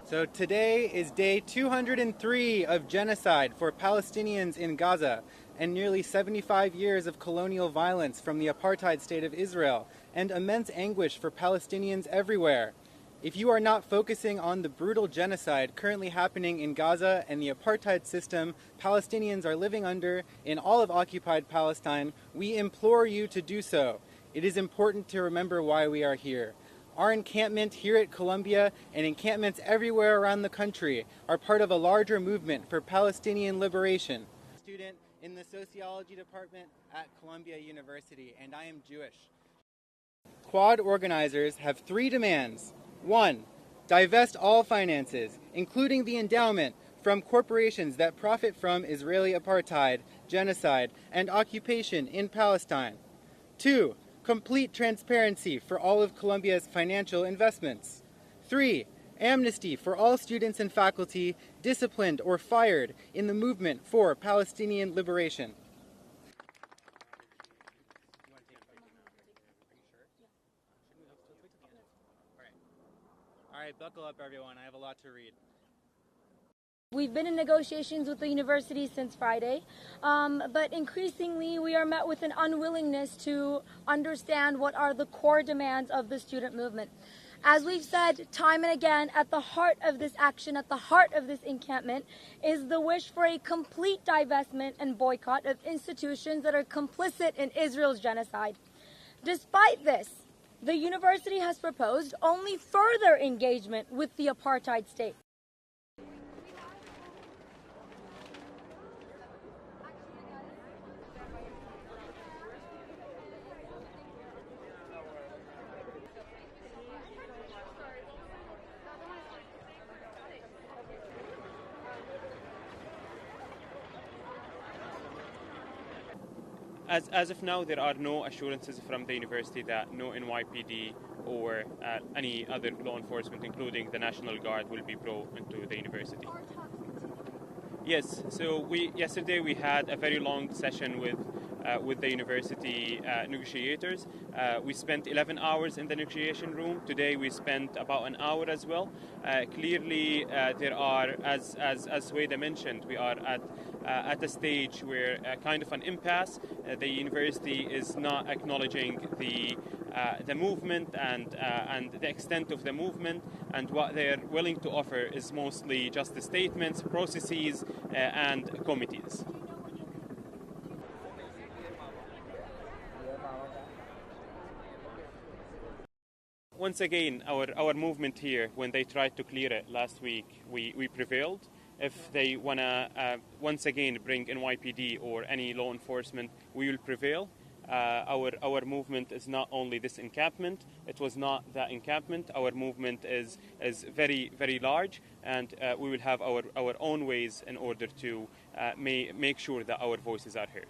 So today is day 203 of genocide for Palestinians in Gaza and nearly 75 years of colonial violence from the apartheid state of Israel and immense anguish for Palestinians everywhere. If you are not focusing on the brutal genocide currently happening in Gaza and the apartheid system Palestinians are living under in all of occupied Palestine, we implore you to do so. It is important to remember why we are here. Our encampment here at Columbia and encampments everywhere around the country are part of a larger movement for Palestinian liberation. Student in the sociology department at Columbia University, and I am Jewish. CUAD organizers have three demands. 1. Divest all finances, including the endowment, from corporations that profit from Israeli apartheid, genocide, and occupation in Palestine. 2. Complete transparency for all of Columbia's financial investments. 3. Amnesty for all students and faculty disciplined or fired in the movement for Palestinian liberation. All right, buckle up everyone, I have a lot to read. We've been in negotiations with the university since Friday, but increasingly we are met with an unwillingness to understand what are the core demands of the student movement. As we've said time and again, at the heart of this action, at the heart of this encampment, is the wish for a complete divestment and boycott of institutions that are complicit in Israel's genocide. Despite this, the university has proposed only further engagement with the apartheid state. As of now, there are no assurances from the university that no NYPD or any other law enforcement, including the National Guard, will be brought into the university. Yes, so yesterday we had a very long session with the university negotiators. We spent 11 hours in the negotiation room. Today we spent about an hour as well. Clearly, there are, as Sweda mentioned, we are at a stage where kind of an impasse. The university is not acknowledging the movement and the extent of the movement, and what they're willing to offer is mostly just the statements, processes, and committees. Once again, our movement here, when they tried to clear it last week, we prevailed. If they want to once again bring NYPD or any law enforcement, we will prevail. Our movement is not only this encampment, it was not that encampment. Our movement is very, very large, and we will have our own ways in order to make sure that our voices are heard.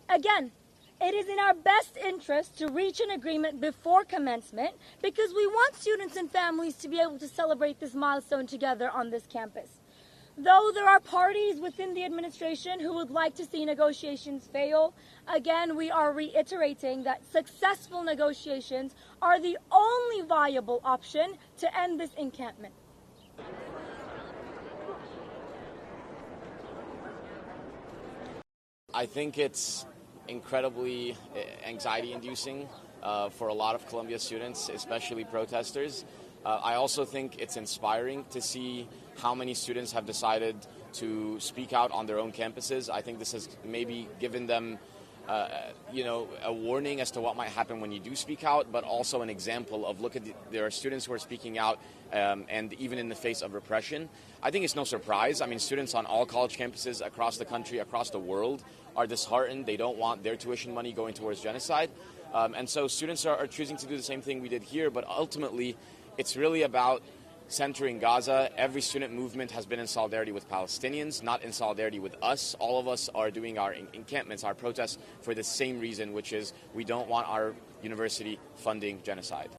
Again, it is in our best interest to reach an agreement before commencement because we want students and families to be able to celebrate this milestone together on this campus. Though there are parties within the administration who would like to see negotiations fail, again, we are reiterating that successful negotiations are the only viable option to end this encampment. I think it's incredibly anxiety-inducing for a lot of Columbia students, especially protesters. I also think it's inspiring to see how many students have decided to speak out on their own campuses. I think this has maybe given them a warning as to what might happen when you do speak out, but also an example of, there are students who are speaking out and even in the face of repression. I think it's no surprise. I mean, students on all college campuses across the country, across the world, are disheartened. They don't want their tuition money going towards genocide. And so students are choosing to do the same thing we did here, but ultimately it's really about centering Gaza. Every student movement has been in solidarity with Palestinians, not in solidarity with us. All of us are doing our encampments, our protests for the same reason, which is we don't want our university funding genocide.